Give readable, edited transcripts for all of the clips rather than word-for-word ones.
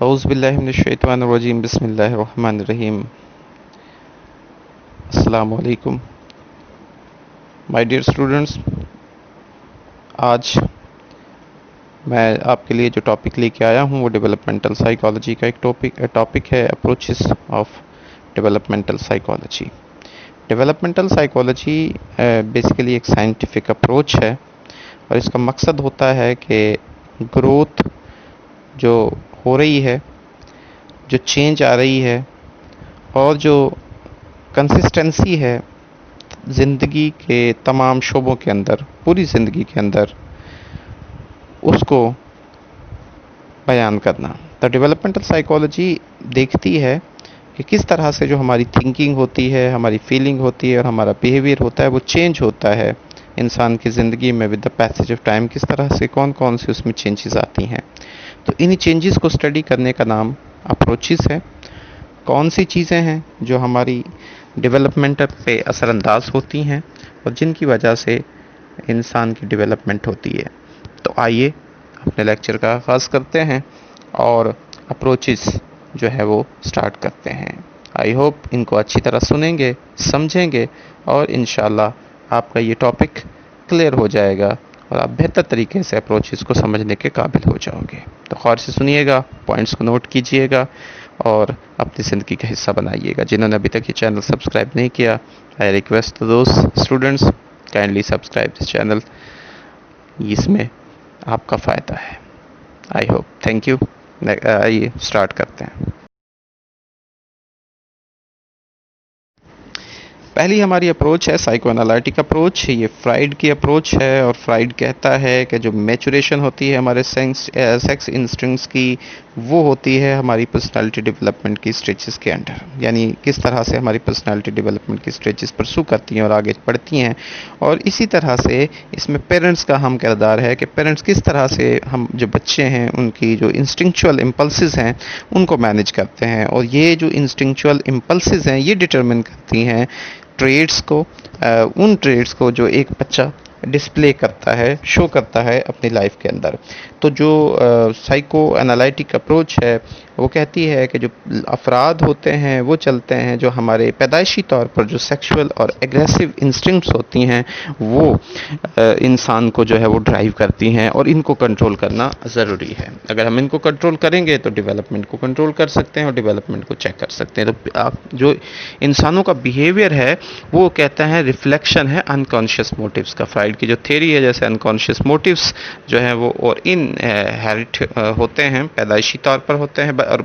औज़ुबिल्लाहिमिनश्शैतानिर्रजीम बिस्मिल्लाहिर्रहमानिर्रहीम। अस्सलामु अलैकुम माय डियर स्टूडेंट्स। आज मैं आपके लिए जो टॉपिक लेके आया हूँ वो डेवलपमेंटल साइकोलॉजी का एक टॉपिक है, approaches of developmental psychology. Developmental psychology basically एक साइंटिफिक अप्रोच है और इसका मकसद होता है कि ग्रोथ जो हो रही है, जो चेंज आ रही है और जो कंसिस्टेंसी है ज़िंदगी के तमाम शोबों के अंदर, पूरी ज़िंदगी के अंदर, उसको बयान करना। तो डेवलपमेंटल साइकोलॉजी देखती है कि किस तरह से जो हमारी थिंकिंग होती है, हमारी फीलिंग होती है और हमारा बिहेवियर होता है वो चेंज होता है इंसान की ज़िंदगी में with the passage of time. किस तरह से कौन कौन सी उसमें चेंजेस आती हैं। तो इन्हीं चेंजेस को स्टडी करने का नाम अप्रोचेस है। कौन सी चीज़ें हैं जो हमारी डेवलपमेंट पे असरअंदाज होती हैं और जिनकी वजह से इंसान की डेवलपमेंट होती है। तो आइए अपने लेक्चर का आगाज़ करते हैं और अप्रोचेस जो है वो स्टार्ट करते हैं। आई होप इनको अच्छी तरह सुनेंगे, समझेंगे और इंशाल्लाह आपका ये टॉपिक क्लियर हो जाएगा और आप बेहतर तरीके से अप्रोचेस को समझने के काबिल हो जाओगे। तो गौर से सुनिएगा, पॉइंट्स को नोट कीजिएगा और अपनी ज़िंदगी का हिस्सा बनाइएगा। जिन्होंने अभी तक ये चैनल सब्सक्राइब नहीं किया, I request those students kindly subscribe this channel. इसमें आपका फ़ायदा है। I hope, thank you. आइए स्टार्ट करते हैं। पहली हमारी अप्रोच है साइको एनालिटिक अप्रोच। ये फ्राइड की अप्रोच है और फ्राइड कहता है कि जो मैचुरेशन होती है हमारे सेक्स इंस्टिंक्ट्स की, वो होती है हमारी पर्सनालिटी डेवलपमेंट की स्टेजेस के अंडर। यानी किस तरह से हमारी पर्सनालिटी डेवलपमेंट की स्टेजेस परसू करती हैं और आगे बढ़ती हैं। और इसी तरह से इसमें पेरेंट्स का अहम किरदार है कि पेरेंट्स किस तरह से हम जो बच्चे हैं उनकी जो इंस्टिंक्चुअल इम्पल्सेस हैं उनको मैनेज करते हैं। और ये जो इंस्टिंक्चुअल इम्पल्सेस हैं ये डिटरमिन करती हैं ट्रेड्स को, उन ट्रेड्स को जो एक बच्चा डिस्प्ले करता है, शो करता है अपनी लाइफ के अंदर। तो जो साइको एनालिटिक अप्रोच है वो कहती है कि जो अफराद होते हैं वो चलते हैं जो हमारे पैदाइशी तौर पर जो सेक्सुअल और एग्रेसिव इंस्टिंक्ट्स होती हैं वो इंसान को जो है वो ड्राइव करती हैं और इनको कंट्रोल करना ज़रूरी है। अगर हम इनको कंट्रोल करेंगे तो डेवलपमेंट को कंट्रोल कर सकते हैं और डेवलपमेंट को चेक कर सकते हैं। तो आप जो इंसानों का बिहेवियर है वो कहता है रिफ्लेक्शन है अनकॉन्शियस मोटिव्स का। फ्राइड की जो थ्योरी है, जैसे अनकॉन्शियस मोटिव्स जो हैं वो और इनहेरिट होते हैं, पैदाइशी तौर पर होते हैं और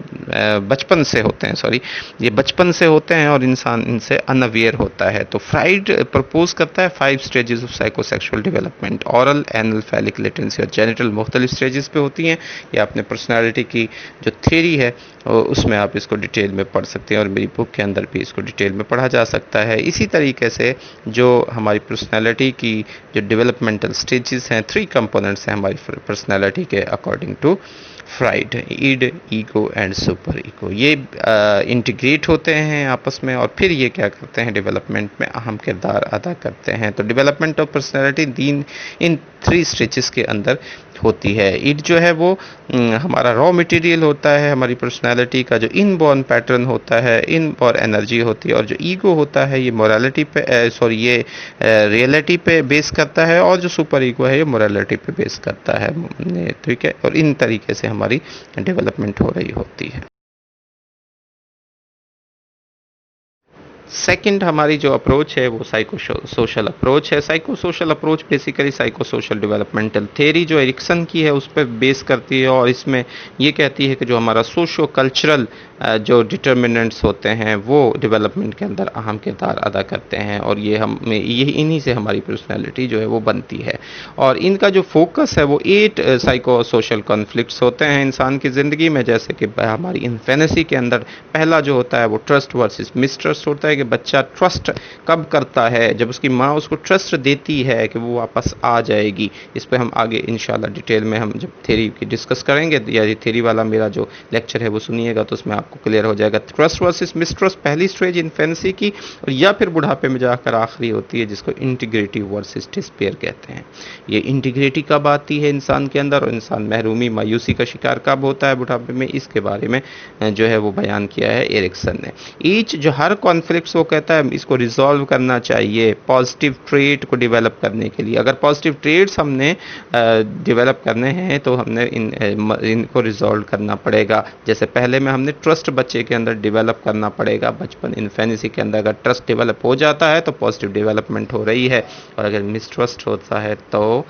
बचपन से होते हैं, ये बचपन से होते हैं और इंसान इनसे अनअवेयर होता है। तो फ्राइड प्रपोज करता है 5 stages of psychosexual development. Oral, anal, phallic, latency और जेनिटल मुख्तलिफ स्टेजेस पे होती हैं। ये अपने पर्सनालिटी की जो थ्योरी है उसमें आप इसको डिटेल में पढ़ सकते हैं और मेरी बुक के अंदर भी इसको डिटेल में पढ़ा जा सकता है। इसी तरीके से जो हमारी पर्सनालिटी की जो डेवलपमेंटल स्टेजेस हैं, 3 कंपोनेंट्स हैं हमारी पर्सनालिटी के according to Freud, id, ego and super ego. ये इंटीग्रेट होते हैं आपस में और फिर ये क्या करते हैं, डेवलपमेंट में अहम किरदार अदा करते हैं। तो development of personality in 3 stages के अंदर होती है। ईड जो है वो हमारा रॉ मटेरियल होता है, हमारी पर्सनैलिटी का जो इनबॉर्न पैटर्न होता है, इनबॉर्न एनर्जी होती है। और जो ईगो होता है ये मोरालिटी पे ये रियलिटी पे बेस करता है और जो सुपर ईगो है ये मोरालिटी पे बेस करता है। ठीक है, और इन तरीके से हमारी डेवलपमेंट हो रही होती है। सेकंड हमारी जो अप्रोच है वो साइको सोशल अप्रोच है। Psycho social approach basically psycho social developmental theory जो एरिक्सन की है उस पर बेस करती है और इसमें ये कहती है कि जो हमारा सोशो कल्चरल जो डिटर्मिनेंट्स होते हैं वो डेवलपमेंट के अंदर अहम किरदार अदा करते हैं और ये इन्हीं से हमारी पर्सनैलिटी जो है वो बनती है। और इनका जो फोकस है वो 8 साइको सोशल कॉन्फ्लिक्ट्स होते हैं इंसान की ज़िंदगी में। जैसे कि हमारी इन्फेनेसी के अंदर पहला जो होता है वो ट्रस्ट वर्सेस मिसट्रस्ट होता है कि बच्चा ट्रस्ट कब करता है, जब उसकी माँ उसको ट्रस्ट देती है कि वो वापस आ जाएगी। इस पे हम आगे इंशाल्लाह डिटेल में हम जब थ्योरी की डिस्कस करेंगे, या ये थ्योरी वाला मेरा जो लेक्चर है वो सुनिएगा तो उसमें आपको क्लियर हो जाएगा। ट्रस्ट वर्सेस मिसट्रस्ट पहली स्टेज इन्फेंसी की, और या फिर बुढ़ापे में जाकर आखिरी होती है, जिसको इंटीग्रिटी वर्सेस डिस्पेयर कहते हैं। ये इंटीग्रिटी कब आती है इंसान के अंदर, और इंसान महरूमी मायूसी का शिकार कब होता है बुढ़ापे में, इसके बारे में जो है वो बयान किया है एरिक्सन ने। ईच जो हर कॉन्फ्लिक्ट्स वो कहता है इसको रिजॉल्व करना चाहिए पॉजिटिव ट्रेट को डेवलप करने के लिए। अगर पॉजिटिव ट्रेट्स हमने डेवलप करने हैं तो हमने इनको रिजॉल्व करना पड़ेगा। जैसे पहले में हमने ट्रस्ट बच्चे के अंदर डेवलप करना पड़ेगा, बचपन इन्फेंसी के अंदर अगर ट्रस्ट डेवलप हो जाता है तो पॉजिटिव डेवलपमेंट हो रही है, और अगर मिसट्रस्ट होता है तो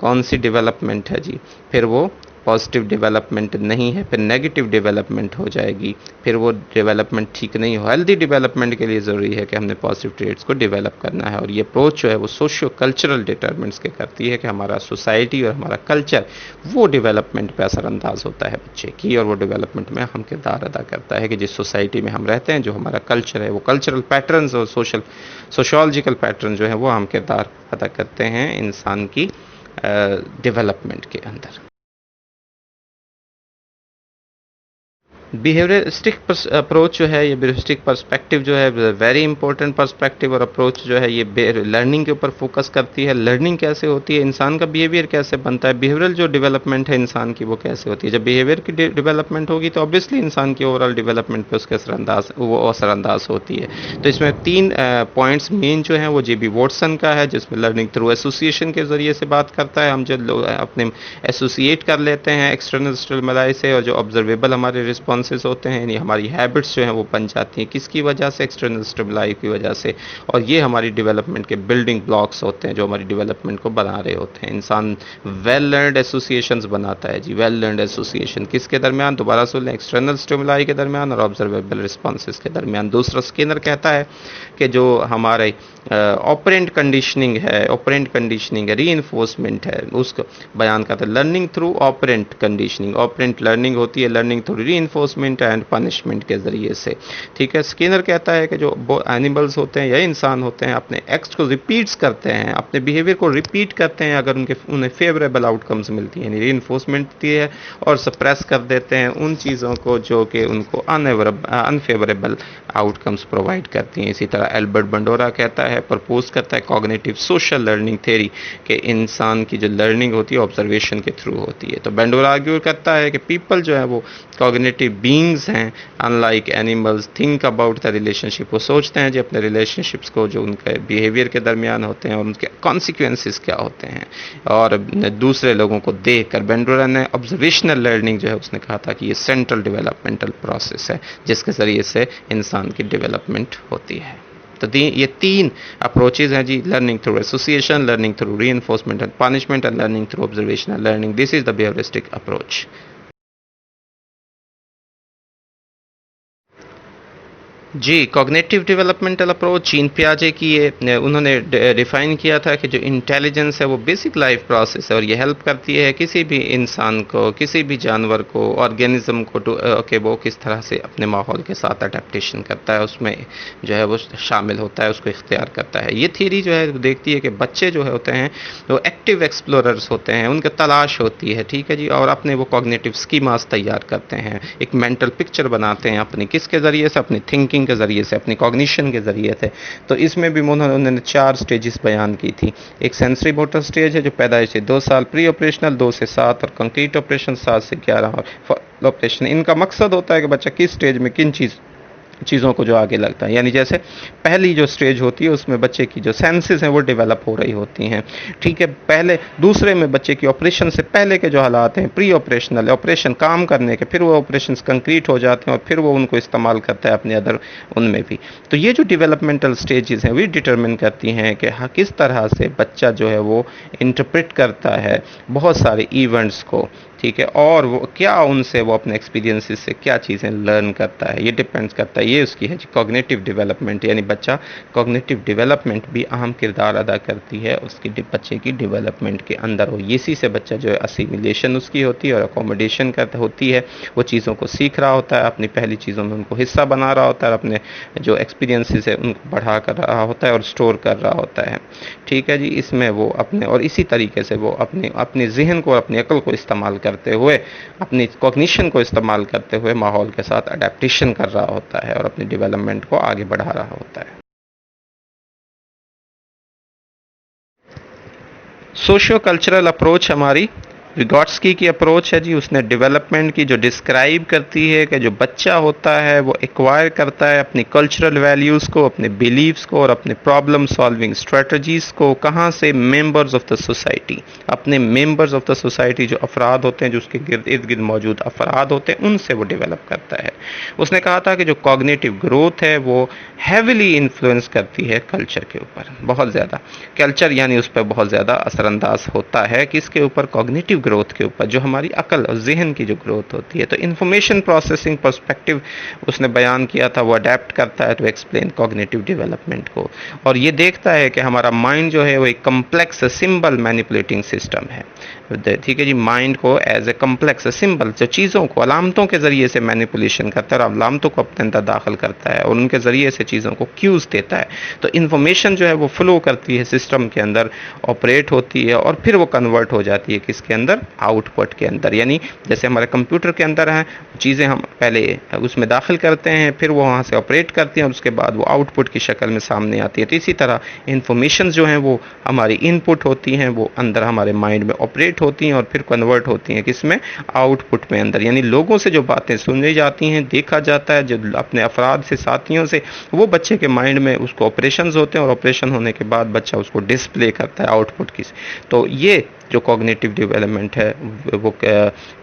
कौन सी डेवलपमेंट है जी, फिर वो पॉजिटिव डेवलपमेंट नहीं है, फिर नेगेटिव डेवलपमेंट हो जाएगी, फिर वो डेवलपमेंट ठीक नहीं हो। हेल्दी डेवलपमेंट के लिए ज़रूरी है कि हमने पॉजिटिव ट्रेट्स को डेवलप करना है, और ये अप्रोच जो है वो सोशियो कल्चरल डिटरमिनेंट्स के करती है कि हमारा सोसाइटी और हमारा कल्चर वो डेवलपमेंट पे असरअंदाज होता है बच्चे की, और वो डेवलपमेंट में हम किरदार अदा करता है कि जिस सोसाइटी में हम रहते हैं, जो हमारा कल्चर है, वो कल्चरल पैटर्न्स और सोशोलॉजिकल पैटर्न जो है वो हम किरदार अदा करते हैं इंसान की डेवलपमेंट के अंदर। बिहेवियरिस्टिक अप्रोच जो है, ये बिहेवियरिस्टिक पर्सपेक्टिव जो है वेरी इंपॉर्टेंट पर्सपेक्टिव और अप्रोच जो है, ये लर्निंग के ऊपर फोकस करती है। लर्निंग कैसे होती है, इंसान का बिहेवियर कैसे बनता है, बिहेवियरल जो डेवलपमेंट है इंसान की वो कैसे होती है। जब बिहेवियर की डेवलपमेंट होगी तो ऑब्वियसली इंसान की ओवरऑल डेवलपमेंट पे उसके असरअंदाज होती है। तो इसमें 3 पॉइंट्स मेन जो हैं वो जे.बी. वॉटसन का है, जिसमें लर्निंग थ्रू एसोसिएशन के ज़रिए से बात करता है। हम जो लोग अपने एसोसिएट कर लेते हैं एक्सटर्नल स्टिमुलाई से, और जो ऑब्जर्वेबल हमारे रिस्पॉन्सेज होते हैं, यानी हमारी हैबिट्स जो हैं वो बन जाती हैं किसकी वजह से, एक्सटर्नल स्टिमुलाई की वजह से, और ये हमारी डेवलपमेंट के बिल्डिंग ब्लॉक्स होते हैं जो हमारी डेवलपमेंट को बना रहे होते हैं। इंसान वेल लर्नड एसोसिएशंस बनाता है जी, वेल लर्नड एसोसिएशन किसके दरमियान, दोबारा सुन लें, एक्सटर्नल स्टिमुलाई के दरमियान और ऑब्जर्वेबल रिस्पॉन्सेज के दरमियान। दूसरा स्किनर कहता है कि जो हमारे ऑपरेंट कंडीशनिंग है, ऑपरेंट कंडीशनिंग है, रीइंफोर्समेंट है, उसको बयान करता है learning through operant conditioning. Operant learning होती है learning through reinforcement and punishment के ज़रिए से, ठीक है। स्किनर कहता है कि जो एनिमल्स होते हैं या इंसान होते हैं अपने एक्ट्स को रिपीट्स करते हैं, अपने बिहेवियर को रिपीट करते हैं अगर उन्हें फेवरेबल आउटकम्स मिलती हैं, रीइंफोर्समेंट मिलती है, और सप्रेस कर देते हैं उन चीज़ों को जो कि उनको अनफेवरेबल आउटकम्स प्रोवाइड करती हैं। इसी तरह एल्बर्ट बंडोरा कहता है, प्रपोज करता है कॉग्निटिव सोशल लर्निंग थ्योरी, कि इंसान की जो लर्निंग होती है ऑब्जर्वेशन के थ्रू होती है। तो बंडोरा आर्ग्यू करता है कि पीपल जो है वो कॉग्निटिव बीइंग्स हैं, unlike animals, think about the relationship, वो सोचते हैं जी अपने रिलेशनशिप्स को जो उनके बिहेवियर के दरमियान होते हैं और उनके कॉन्सिक्वेंसेस क्या होते हैं, और दूसरे लोगों को देख कर। बंडोरा ने ऑब्जर्वेशनल लर्निंग जो है उसने कहा था कि ये सेंट्रल डेवलपमेंटल प्रोसेस है जिसके ज़रिए से इंसान की डेवलपमेंट होती है। तो ये 3 अप्रोचेज हैं जी, learning through association, learning through reinforcement and punishment, and learning through observational learning. This is the behaviouristic approach. जी, कॉग्निटिव डेवलपमेंटल अप्रोच चीन पियाजे की ये उन्होंने डिफ़ाइन किया था कि जो इंटेलिजेंस है वो बेसिक लाइफ प्रोसेस है, और ये हेल्प करती है किसी भी इंसान को, किसी भी जानवर को, ऑर्गेनिज्म को कि वो किस तरह से अपने माहौल के साथ अडेप्टेशन करता है, उसमें जो है वो शामिल होता है, उसको इख्तियार करता है। ये थ्योरी जो है वो देखती है कि बच्चे जो होते हैं वो एक्टिव एक्सप्लोरर्स होते हैं, उनकी तलाश होती है, ठीक है जी, और अपने वो कॉग्निटिव स्कीमास तैयार करते हैं, एक मेंटल पिक्चर बनाते हैं अपनी, किसके ज़रिए से, अपनी थिंकिंग के ज़रिए से, अपनी कॉग्निशन के ज़रिए से। तो इसमें भी उन्होंने 4 स्टेजेस बयान की थी। एक सेंसरी मोटर स्टेज है जो पैदाइश से 2 साल, प्री ऑपरेशनल 2 से 7, और कंक्रीट ऑपरेशन 7 से 11, और ऑपरेशन। इनका मकसद होता है कि बच्चा किस स्टेज में किन चीज़ों को जो आगे लगता है, यानी जैसे पहली जो स्टेज होती है उसमें बच्चे की जो सेंसेस हैं वो डेवलप हो रही होती हैं, ठीक है। पहले दूसरे में बच्चे की ऑपरेशन से पहले के जो हालात हैं, प्री ऑपरेशनल, ऑपरेशन काम करने के, फिर वो ऑपरेशन कंक्रीट हो जाते हैं और फिर वो उनको इस्तेमाल करता है अपने अदर उनमें भी। तो ये जो डेवलपमेंटल स्टेजेस हैं वे डिटरमिन करती हैं कि हाँ किस तरह से बच्चा जो है वो इंटरप्रेट करता है बहुत सारे इवेंट्स को, ठीक है, और वो क्या उनसे वो अपने एक्सपीरियंसेस से क्या चीज़ें लर्न करता है, ये डिपेंड्स करता है। ये उसकी है कॉग्निटिव डेवलपमेंट, यानी बच्चा कॉग्निटिव डेवलपमेंट भी अहम किरदार अदा करती है उसकी बच्चे की डेवलपमेंट के अंदर हो। इसी से बच्चा जो है असिमिलेशन उसकी होती है और अकोमोडेशन कर होती है, वो चीज़ों को सीख रहा होता है, अपनी पहली चीज़ों में उनको हिस्सा बना रहा होता है, अपने जो एक्सपीरियंसेस है उनको बढ़ा कर रहा होता है और स्टोर कर रहा होता है। ठीक है जी, इसमें वो अपने और इसी तरीके से वो अपने अपने जहन को, अपनी अकल को इस्तेमाल करते हुए, अपनी कॉग्निशन को इस्तेमाल करते हुए माहौल के साथ अडेप्टेशन कर रहा होता है और अपनी डेवलपमेंट को आगे बढ़ा रहा होता है। सोशियो कल्चरल अप्रोच हमारी विगॉट्स्की की अप्रोच है जी। उसने डेवलपमेंट की जो डिस्क्राइब करती है कि जो बच्चा होता है वो एक्वायर करता है अपनी कल्चरल वैल्यूज़ को, अपने बिलीव्स को और अपने प्रॉब्लम सॉल्विंग स्ट्रेटजीज़ को कहाँ से, मेंबर्स ऑफ द सोसाइटी, अपने मेंबर्स ऑफ द सोसाइटी जो अफराद होते हैं, जो उसके इर्द गिर्द मौजूद अफराद होते हैं, उनसे वो डेवलप करता है। उसने कहा था कि जो कॉग्निटिव ग्रोथ है वो हैविली इन्फ्लुएंस करती है कल्चर के ऊपर, बहुत ज़्यादा। कल्चर यानी उस पर बहुत ज़्यादा असरअंदाज होता है, किसके ऊपर, कॉग्निटिव ग्रोथ के ऊपर, जो हमारी अकल और जहन की जो ग्रोथ होती है। तो इंफॉर्मेशन प्रोसेसिंग पर्सपेक्टिव उसने बयान किया था, वो अडेप्ट करता है टू एक्सप्लेन कॉग्निटिव डेवलपमेंट को, और ये देखता है कि हमारा माइंड जो है वो एक कम्प्लेक्स सिंबल मैनिपुलेटिंग सिस्टम है। ठीक है जी, माइंड को एज ए कम्प्लेक्स सिंबल, जो चीज़ों को अलामतों के ज़रिए से मैनिपुलेशन करता है और अलामतों को अपने अंदर दाखिल करता है और उनके ज़रिए से चीज़ों को क्यूज़ देता है। तो इन्फॉर्मेशन जो है वो फ्लो करती है सिस्टम के अंदर, ऑपरेट होती है और फिर वो कन्वर्ट हो जाती है किसके अंदर, आउटपुट के अंदर। यानी जैसे हमारे कंप्यूटर के अंदर हैं चीज़ें, हम पहले उसमें दाखिल करते हैं, फिर वो वहाँ से ऑपरेट करती हैं और उसके बाद वो आउटपुट की शक्ल में सामने आती है। तो इसी तरह इन्फॉर्मेशन जो हैं वो हमारी इनपुट होती हैं, वो अंदर हमारे माइंड में ऑपरेट होती हैं और फिर कन्वर्ट होती हैं किसमें, आउटपुट में अंदर। यानी लोगों से जो बातें सुनी जाती हैं, देखा जाता है, जो अपने अफराद से, साथियों से, वो बच्चे के माइंड में उसको ऑपरेशंस होते हैं और ऑपरेशन होने के बाद बच्चा उसको डिस्प्ले करता है आउटपुट की। तो ये जो कॉग्निटिव डेवलपमेंट है वो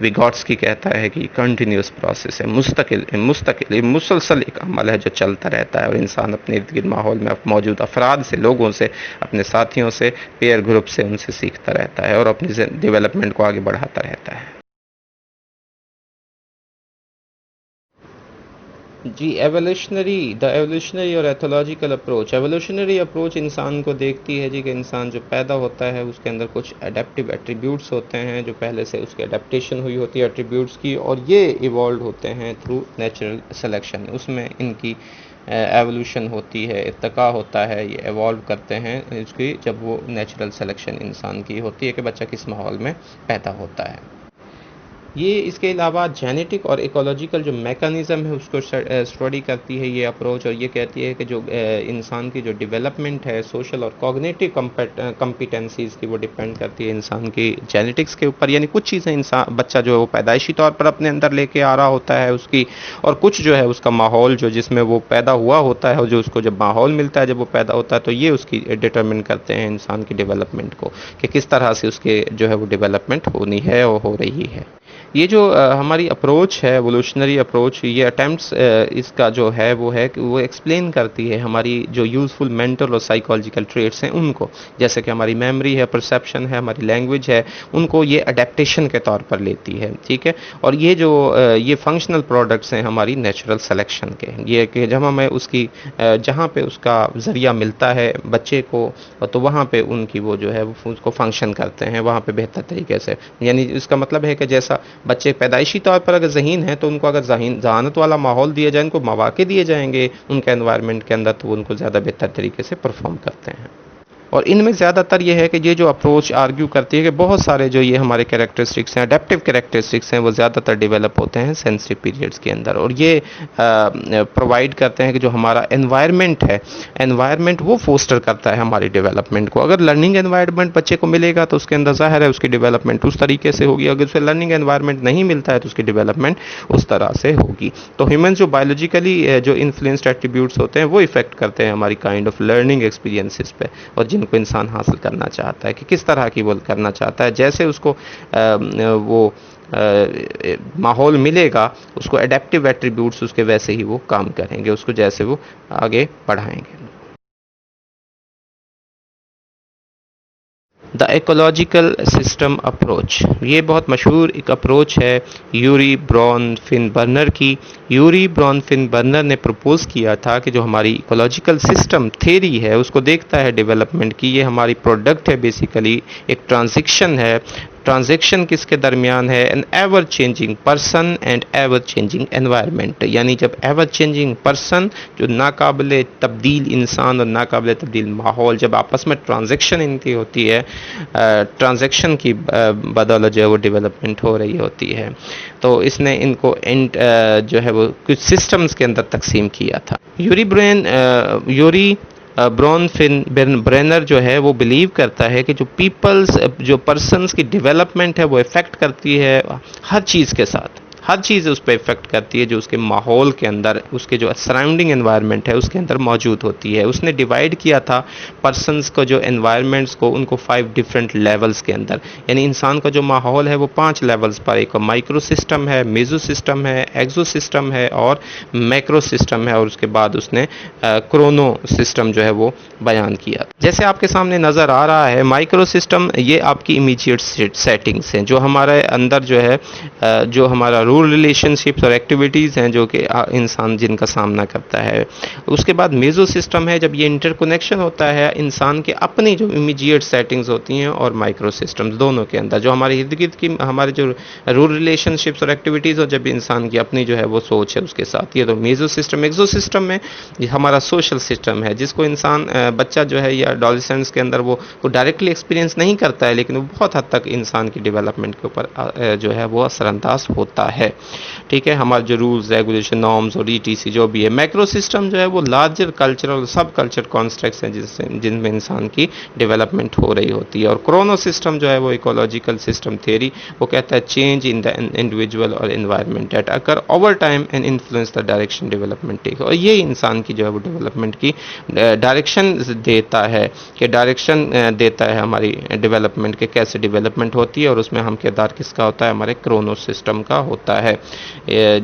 विगॉट्स्की कहता है कि कंटिन्यूस प्रोसेस है, मुस्तकिल मुसलसल एक अमल है जो चलता रहता है और इंसान अपने इर्द गिर्द माहौल में मौजूद अफराद से, लोगों से, अपने साथियों से, पेयर ग्रुप से, उनसे सीखता रहता है और अपनी डेवलपमेंट को आगे बढ़ाता रहता है। जी, एवोल्यूशनरी और एथोलॉजिकल अप्रोच। एवोल्यूशनरी अप्रोच इंसान को देखती है जी कि इंसान जो पैदा होता है उसके अंदर कुछ एडेप्टिव एट्रीब्यूट्स होते हैं जो पहले से उसकी एडेप्टेशन हुई होती है एट्रीब्यूट्स की, और ये इवॉल्व होते हैं थ्रू नेचुरल सिलेक्शन। उसमें इनकी एवोल्यूशन होती है, इर्तिका होता है, ये एवॉल्व करते हैं इसकी जब वो नेचुरल सिलेक्शन इंसान की होती है कि बच्चा किस माहौल में पैदा होता है। ये इसके अलावा जेनेटिक और इकोलॉजिकल जो मैकेनिज़्म है उसको स्टडी करती है ये अप्रोच, और ये कहती है कि जो इंसान की जो डेवलपमेंट है सोशल और कॉग्निटिव कॉम्पिटेंसीज़ की, वो डिपेंड करती है इंसान की जेनेटिक्स के ऊपर। यानी कुछ चीज़ें इंसान बच्चा जो है वो पैदाइशी तौर पर अपने अंदर लेके आ रहा होता है उसकी, और कुछ जो है उसका माहौल जो जिसमें वो पैदा हुआ होता है और जो उसको जब माहौल मिलता है जब वो पैदा होता है, तो ये उसकी डिटरमिन करते हैं इंसान की डेवलपमेंट को कि किस तरह से उसके जो है वो डेवलपमेंट होनी है और हो रही है। ये जो हमारी अप्रोच है एवोल्यूशनरी अप्रोच, ये अटेम्प्ट्स इसका जो है वो है कि वो एक्सप्लेन करती है हमारी जो यूज़फुल मेंटल और साइकोलॉजिकल ट्रेट्स हैं उनको, जैसे कि हमारी मेमोरी है, परसेप्शन है, हमारी लैंग्वेज है, उनको ये अडेप्टेशन के तौर पर लेती है। ठीक है, और ये जो ये फंक्शनल प्रोडक्ट्स हैं हमारी नेचुरल सिलेक्शन के, ये कि जब हमें उसकी जहाँ पे उसका ज़रिया मिलता है बच्चे को, तो वहाँ पे उनकी वो जो है वो उसको फंक्शन करते हैं वहाँ पे बेहतर तरीके से। यानी इसका मतलब है कि जैसा बच्चे पैदाइशी तौर पर अगर ज़हीन है तो उनको अगर जहानत वाला माहौल दिया जाए, उनको मौके दिए जाएंगे उनके एनवायरनमेंट के अंदर, तो उनको ज़्यादा बेहतर तरीके से परफॉर्म करते हैं। और इनमें ज़्यादातर ये है कि ये जो अप्रोच आर्ग्यू करती है कि बहुत सारे जो ये हमारे कैरेक्टरिस्टिक्स हैं, अडेप्टिव कैरेक्टरिस्टिक्स हैं, वो ज़्यादातर डेवलप होते हैं सेंसिटिव पीरियड्स के अंदर, और ये प्रोवाइड करते हैं कि जो हमारा एनवायरनमेंट है, एनवायरनमेंट वो फोस्टर करता है हमारी डेवलपमेंट को। अगर लर्निंग एनवायरनमेंट बच्चे को मिलेगा तो उसके अंदर ज़ाहिर है उसकी डेवलपमेंट उस तरीके से होगी, अगर उसे लर्निंग एनवायरनमेंट नहीं मिलता है तो उसकी डेवलपमेंट उस तरह से होगी। तो ह्यूमन जो बायोलॉजिकली जो इन्फ्लुएंस्ड एट्रीब्यूट्स होते हैं वो इफेक्ट करते हैं हमारी काइंड ऑफ लर्निंग एक्सपीरियंसेस पे, और जिनको इंसान हासिल करना चाहता है कि किस तरह की वो करना चाहता है, जैसे उसको वो माहौल मिलेगा उसको एडेप्टिव एट्रीब्यूट्स उसके वैसे ही वो काम करेंगे, उसको जैसे वो आगे बढ़ाएंगे। द इकोलॉजिकल सिस्टम अप्रोच, ये बहुत मशहूर एक अप्रोच है यूरी ब्रॉनफिनबर्नर की। यूरी ब्रॉनफिनबर्नर ने प्रपोज किया था कि जो हमारी इकोलॉजिकल सिस्टम थेरी है उसको देखता है डेवलपमेंट की, ये हमारी प्रोडक्ट है बेसिकली, एक ट्रांजिशन है। ट्रांजैक्शन किसके दरमियान है? An ever changing person and ever changing environment, यानी जब एवर चेंजिंग पर्सन, जो नाकाबिले तब्दील इंसान और नाकाबिले तब्दील माहौल, जब आपस में ट्रांजैक्शन इनकी होती है, ट्रांजैक्शन की बदौलत जो है वो डेवलपमेंट हो रही होती है। तो इसने इनको जो है वो कुछ सिस्टम्स के अंदर तकसीम किया था। यूरी ब्रॉनफिनबर्नर जो है वो बिलीव करता है कि जो पीपल्स, जो पर्सन्स की डेवलपमेंट है वो इफ़ेक्ट करती है हर चीज़ के साथ, हर चीज़ उस पर इफ़ेक्ट करती है जो उसके माहौल के अंदर, उसके जो सराउंडिंग एनवायरनमेंट है उसके अंदर मौजूद होती है। उसने डिवाइड किया था पर्सन्स को, जो एनवायरनमेंट्स को, उनको 5 डिफरेंट लेवल्स के अंदर, यानी इंसान का जो माहौल है वो 5 लेवल्स पर, एक माइक्रो सिस्टम है, मेजो सिस्टम है, एक्सो सिस्टम है और मैक्रो सिस्टम है, और उसके बाद उसने क्रोनो सिस्टम जो है वो बयान किया। जैसे आपके सामने नज़र आ रहा है, माइक्रो सिस्टम ये आपकी इमीडिएट सेटिंग्स हैं, जो हमारे अंदर जो है जो हमारा रूल रिलेशनशिप्स और एक्टिविटीज़ हैं जो कि इंसान जिनका सामना करता है। उसके बाद मेजो सिस्टम है, जब ये इंटरकनेक्शन होता है इंसान के अपनी जो इमीडिएट सेटिंग्स होती हैं और माइक्रो सिस्टम्स दोनों के अंदर, जो हमारे इर्द गिर्द की हमारे जो रूल रिलेशनशिप्स और एक्टिविटीज़, और जब इंसान की अपनी जो है वो सोच है उसके साथ, ये तो मेजो सिस्टम। एक्सो सिस्टम में हमारा सोशल सिस्टम है, जिसको इंसान बच्चा जो है या एडोलेसेंस के अंदर वो डायरेक्टली एक्सपीरियंस नहीं करता है, लेकिन वो बहुत हद तक इंसान की डेवलपमेंट के ऊपर जो है वो असरअंदाज होता है। ठीक है, हमारे जो रूल्स रेगुलेशन नॉर्म्स और ईटीसी जो भी है। मैक्रो सिस्टम जो है वो लार्जर कल्चरल सब कल्चर कॉन्स्ट्रक्ट्स हैं जिनमें इंसान की डेवलपमेंट हो रही होती है। और क्रोनो सिस्टम जो है वो इकोलॉजिकल सिस्टम थ्योरी, वो कहता है चेंज इन द इंडिविजुअल और environment that occur over time and influence the direction development take, और ये इंसान की जो है वो डेवलपमेंट की डायरेक्शन देता है, कि डायरेक्शन देता है हमारी डेवलपमेंट के, कैसे डेवलपमेंट होती है, और उसमें हम किरदार किसका होता है? हमारे क्रोनो सिस्टम का होता है।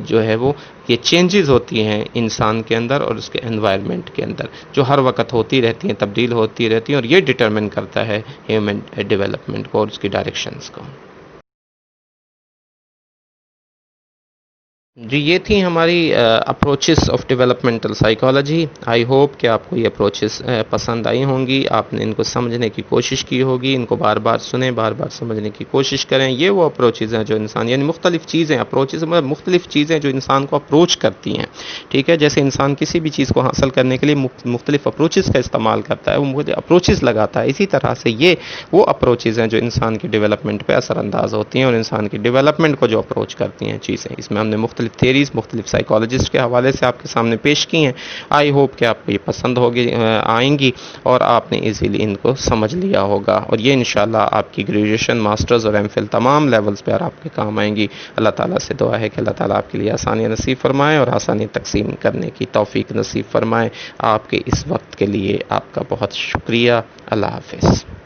जो है वो ये चेंजेस होती हैं इंसान के अंदर और उसके एनवायरनमेंट के अंदर, जो हर वक्त होती रहती हैं, तब्दील होती रहती हैं, और ये डिटरमिन करता है ह्यूमन डेवलपमेंट को और उसकी डायरेक्शंस को। जी, ये थी हमारी approaches of developmental psychology. I hope कि आपको ये अप्रोचेस पसंद आई होंगी, आपने इनको समझने की कोशिश की होगी, इनको बार बार सुने, बार बार समझने की कोशिश करें। ये वो अप्रोचेस हैं जो इंसान, यानी मुख्तलिफ चीज़ें, अप्रोचेस मतलब मुख्तलिफ चीज़ें जो इंसान को अप्रोच करती हैं। ठीक है, जैसे इंसान किसी भी चीज़ को हासिल करने के लिए मुख्तलिफ अप्रोचेस का इस्तेमाल करता है, वो अप्रोचेस लगाता है, इसी तरह से ये वो अप्रोचेस हैं जो इंसान की डेवलपमेंट पर असरअंदाज होती हैं और इंसान की डेवलपमेंट को जो अप्रोच करती हैं चीज़ें। इसमें हमने मुख्तलिफ थेरीज मुख्तलिफ साइकोलॉजिस्ट के हवाले से आपके सामने पेश की हैं। आई होप कि आपको ये पसंद होगी, आएंगी, और आपने इजीली इनको समझ लिया होगा, और ये इंशाल्लाह आपकी ग्रेजुएशन, मास्टर्स और एमफिल तमाम लेवल्स पर आपके काम आएंगी। अल्लाह ताला से दुआ है कि अल्लाह ताला आपके लिए आसानियाँ नसीब फरमाए और आसानी तकसीम करने की तौफीक नसीब फरमाए। आपके इस वक्त के लिए आपका बहुत शुक्रिया। अल्लाह हाफिज़।